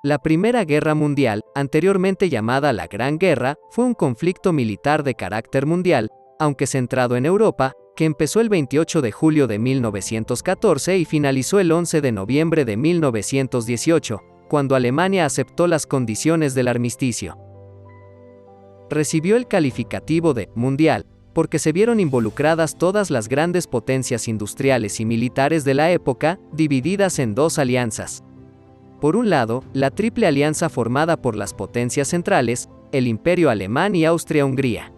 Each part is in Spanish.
La Primera Guerra Mundial, anteriormente llamada la Gran Guerra, fue un conflicto militar de carácter mundial, aunque centrado en Europa, que empezó el 28 de julio de 1914 y finalizó el 11 de noviembre de 1918, cuando Alemania aceptó las condiciones del armisticio. Recibió el calificativo de «mundial», porque se vieron involucradas todas las grandes potencias industriales y militares de la época, divididas en dos alianzas. Por un lado, la Triple Alianza formada por las potencias centrales, el Imperio Alemán y Austria-Hungría.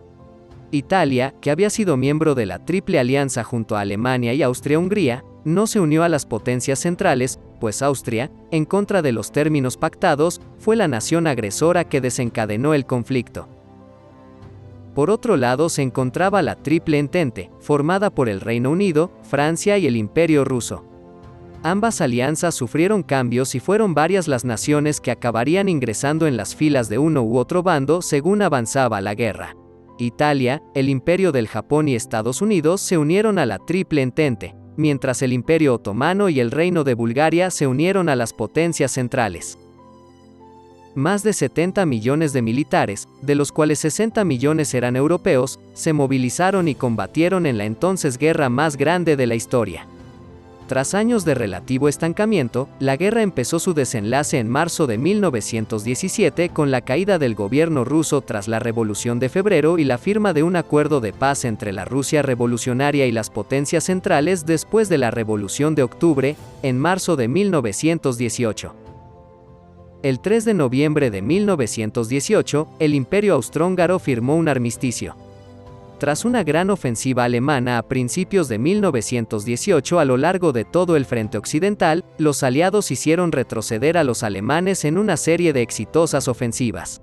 Italia, que había sido miembro de la Triple Alianza junto a Alemania y Austria-Hungría, no se unió a las potencias centrales, pues Austria, en contra de los términos pactados, fue la nación agresora que desencadenó el conflicto. Por otro lado se encontraba la Triple Entente, formada por el Reino Unido, Francia y el Imperio Ruso. Ambas alianzas sufrieron cambios y fueron varias las naciones que acabarían ingresando en las filas de uno u otro bando según avanzaba la guerra. Italia, el Imperio del Japón y Estados Unidos se unieron a la Triple Entente, mientras el Imperio Otomano y el Reino de Bulgaria se unieron a las potencias centrales. Más de 70 millones de militares, de los cuales 60 millones eran europeos, se movilizaron y combatieron en la entonces guerra más grande de la historia. Tras años de relativo estancamiento, la guerra empezó su desenlace en marzo de 1917 con la caída del gobierno ruso tras la Revolución de Febrero y la firma de un acuerdo de paz entre la Rusia revolucionaria y las potencias centrales después de la Revolución de Octubre, en marzo de 1918. El 3 de noviembre de 1918, el Imperio Austrohúngaro firmó un armisticio. Tras una gran ofensiva alemana a principios de 1918 a lo largo de todo el frente occidental, los aliados hicieron retroceder a los alemanes en una serie de exitosas ofensivas.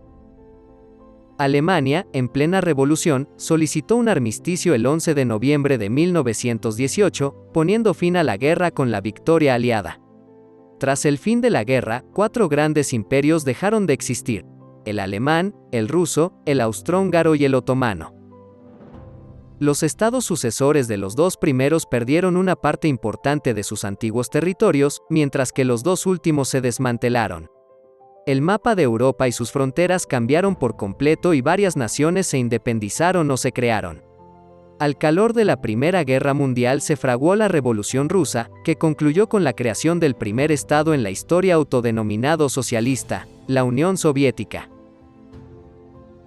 Alemania, en plena revolución, solicitó un armisticio el 11 de noviembre de 1918, poniendo fin a la guerra con la victoria aliada. Tras el fin de la guerra, 4 grandes imperios dejaron de existir: el alemán, el ruso, el austrohúngaro y el otomano. Los estados sucesores de los dos primeros perdieron una parte importante de sus antiguos territorios, mientras que los dos últimos se desmantelaron. El mapa de Europa y sus fronteras cambiaron por completo y varias naciones se independizaron o se crearon. Al calor de la Primera Guerra Mundial se fraguó la Revolución Rusa, que concluyó con la creación del primer estado en la historia autodenominado socialista, la Unión Soviética.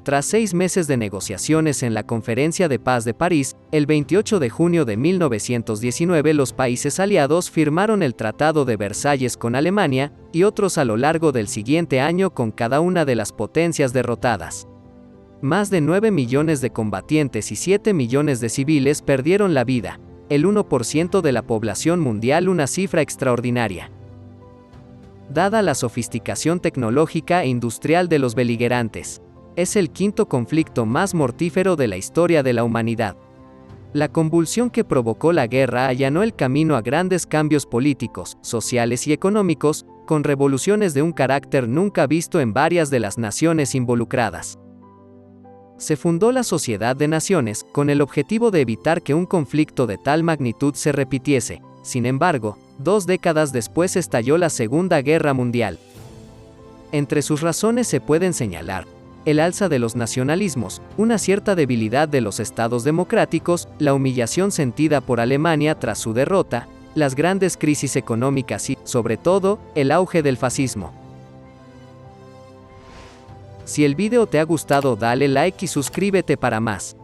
Tras 6 meses de negociaciones en la Conferencia de Paz de París, el 28 de junio de 1919 los países aliados firmaron el Tratado de Versalles con Alemania, y otros a lo largo del siguiente año con cada una de las potencias derrotadas. Más de 9 millones de combatientes y 7 millones de civiles perdieron la vida, el 1% de la población mundial, una cifra extraordinaria. Dada la sofisticación tecnológica e industrial de los beligerantes, es el 5º conflicto más mortífero de la historia de la humanidad. La convulsión que provocó la guerra allanó el camino a grandes cambios políticos, sociales y económicos, con revoluciones de un carácter nunca visto en varias de las naciones involucradas. Se fundó la Sociedad de Naciones, con el objetivo de evitar que un conflicto de tal magnitud se repitiese. Sin embargo, 2 décadas después estalló la Segunda Guerra Mundial. Entre sus razones se pueden señalar el alza de los nacionalismos, una cierta debilidad de los estados democráticos, la humillación sentida por Alemania tras su derrota, las grandes crisis económicas y, sobre todo, el auge del fascismo. Si el video te ha gustado, dale like y suscríbete para más.